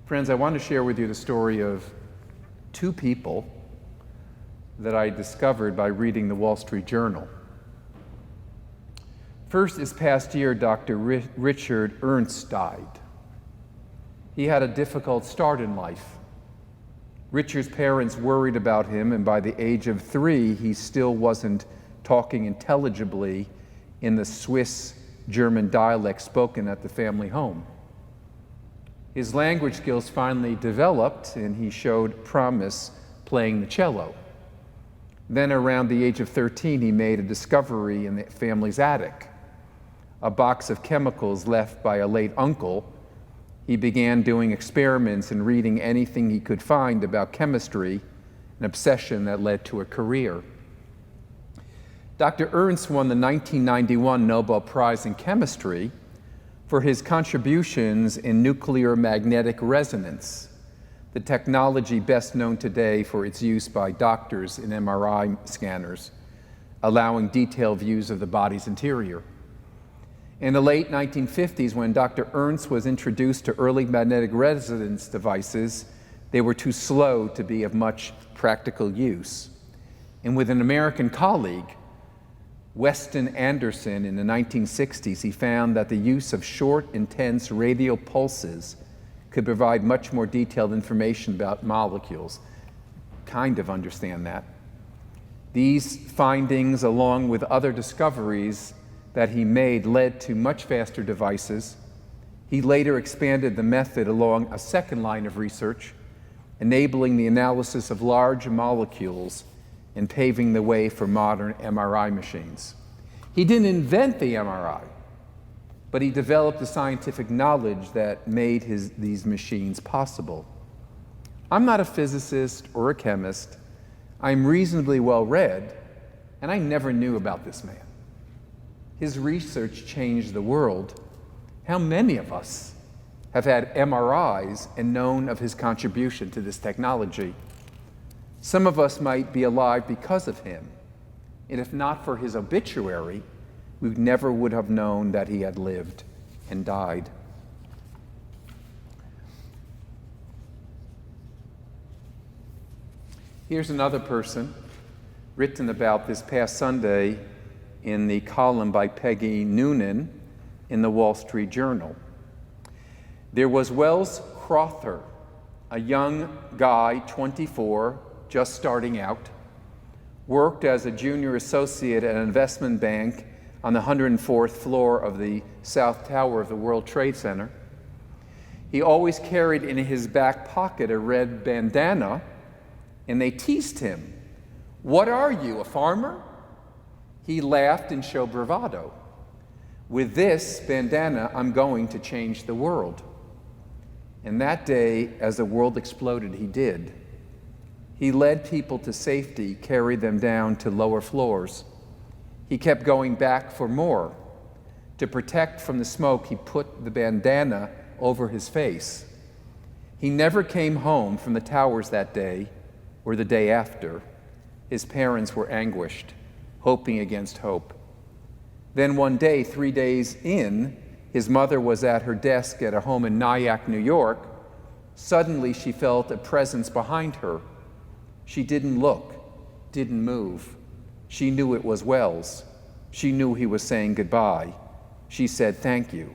Friends, I want to share with you the story of two people that I discovered by reading the Wall Street Journal. First, this past year, Dr. Richard Ernst died. He had a difficult start in life. Richard's parents worried about him, and by the age of 3, he still wasn't talking intelligibly in the Swiss-German dialect spoken at the family home. His language skills finally developed, and he showed promise playing the cello. Then around the age of 13, he made a discovery in the family's attic, a box of chemicals left by a late uncle. He began doing experiments and reading anything he could find about chemistry, an obsession that led to a career. Dr. Ernst won the 1991 Nobel Prize in Chemistry for his contributions in nuclear magnetic resonance, the technology best known today for its use by doctors in MRI scanners, allowing detailed views of the body's interior. In the late 1950s, when Dr. Ernst was introduced to early magnetic resonance devices, they were too slow to be of much practical use. And with an American colleague, Weston Anderson, in the 1960s, he found that the use of short, intense radio pulses could provide much more detailed information about molecules. Kind of understand that. These findings, along with other discoveries that he made, led to much faster devices. He later expanded the method along a second line of research, enabling the analysis of large molecules and paving the way for modern MRI machines. He didn't invent the MRI, but he developed the scientific knowledge that made these machines possible. I'm not a physicist or a chemist. I'm reasonably well read, and I never knew about this man. His research changed the world. How many of us have had MRIs and known of his contribution to this technology? Some of us might be alive because of him, and if not for his obituary, we never would have known that he had lived and died. Here's another person written about this past Sunday in the column by Peggy Noonan in the Wall Street Journal. There was Wells Crowther, a young guy, 24, just starting out, worked as a junior associate at an investment bank on the 104th floor of the South Tower of the World Trade Center. He always carried in his back pocket a red bandana, and they teased him. "What are you, a farmer?" He laughed and showed bravado. "With this bandana, I'm going to change the world." And that day, as the world exploded, he did. He led people to safety, carried them down to lower floors. He kept going back for more. To protect from the smoke, he put the bandana over his face. He never came home from the towers that day or the day after. His parents were anguished, hoping against hope. Then one day, 3 days in, his mother was at her desk at a home in Nyack, New York. Suddenly, she felt a presence behind her. She didn't look, didn't move. She knew it was Wells. She knew he was saying goodbye. She said, "Thank you."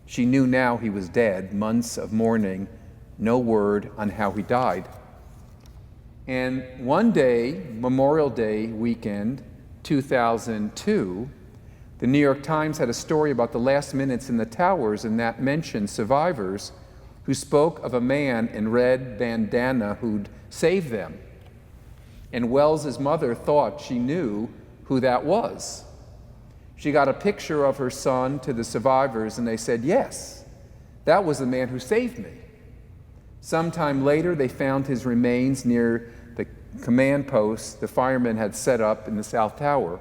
She knew now he was dead, months of mourning, no word on how he died. And one day, Memorial Day weekend, 2002, the New York Times had a story about the last minutes in the towers, and that mentioned survivors who spoke of a man in red bandana who'd saved them. And Wells's mother thought she knew who that was. She got a picture of her son to the survivors, and they said, "Yes, that was the man who saved me." Sometime later, they found his remains near the command post the firemen had set up in the South Tower.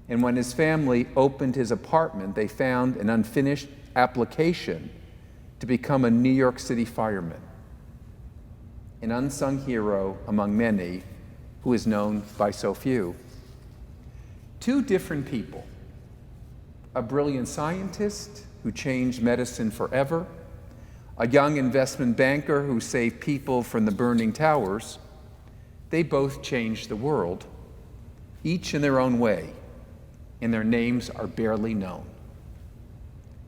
And when his family opened his apartment, they found an unfinished application to become a New York City fireman. An unsung hero among many who is known by so few. Two different people, a brilliant scientist who changed medicine forever, a young investment banker who saved people from the burning towers, they both changed the world, each in their own way, and their names are barely known.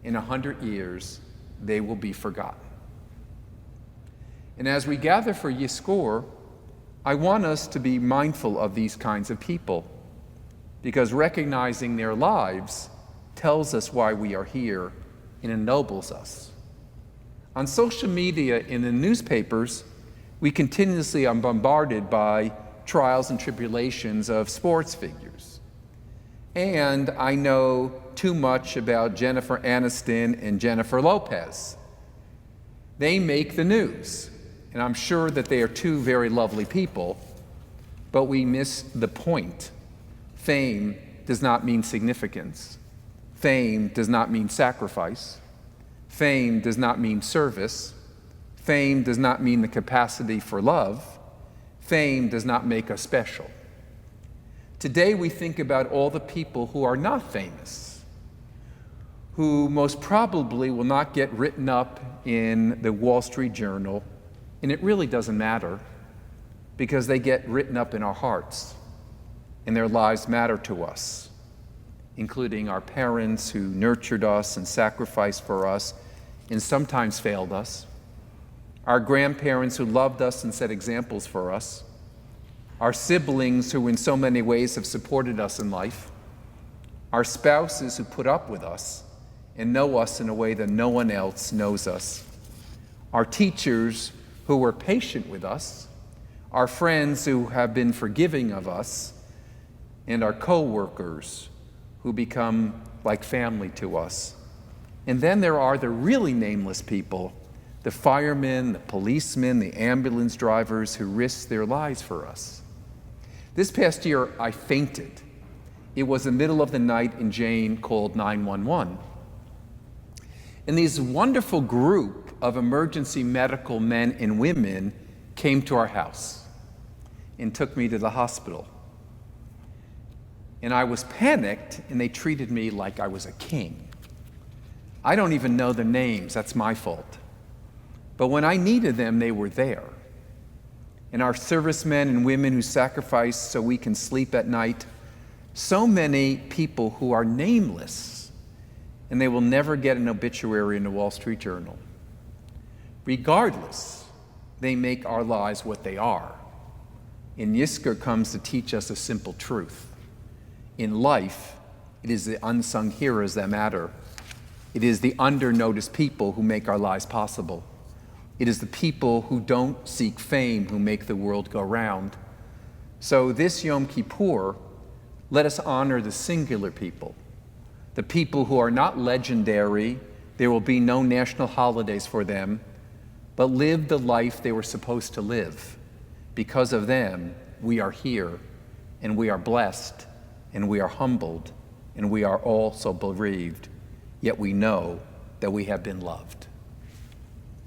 In 100 years, they will be forgotten. And as we gather for Yizkor, I want us to be mindful of these kinds of people, because recognizing their lives tells us why we are here and ennobles us. On social media and in the newspapers, we continuously are bombarded by trials and tribulations of sports figures. And I know too much about Jennifer Aniston and Jennifer Lopez. They make the news, and I'm sure that they are two very lovely people, but we miss the point. Fame does not mean significance. Fame does not mean sacrifice. Fame does not mean service. Fame does not mean the capacity for love. Fame does not make us special. Today we think about all the people who are not famous, who most probably will not get written up in the Wall Street Journal, and it really doesn't matter because they get written up in our hearts and their lives matter to us, including our parents who nurtured us and sacrificed for us and sometimes failed us, our grandparents who loved us and set examples for us, our siblings who in so many ways have supported us in life, our spouses who put up with us and know us in a way that no one else knows us, our teachers who were patient with us, our friends who have been forgiving of us, and our co-workers who become like family to us. And then there are the really nameless people, the firemen, the policemen, the ambulance drivers who risked their lives for us. This past year, I fainted. It was the middle of the night and Jane called 911. And these wonderful group of emergency medical men and women came to our house and took me to the hospital. And I was panicked, and they treated me like I was a king. I don't even know the names, that's my fault. But when I needed them, they were there. And our servicemen and women who sacrificed so we can sleep at night, so many people who are nameless, and they will never get an obituary in the Wall Street Journal. Regardless, they make our lives what they are. And Yizkor comes to teach us a simple truth. In life, it is the unsung heroes that matter. It is the under-noticed people who make our lives possible. It is the people who don't seek fame who make the world go round. So this Yom Kippur, let us honor the singular people, the people who are not legendary. There will be no national holidays for them, but live the life they were supposed to live. Because of them, we are here, and we are blessed, and we are humbled, and we are also bereaved, yet we know that we have been loved.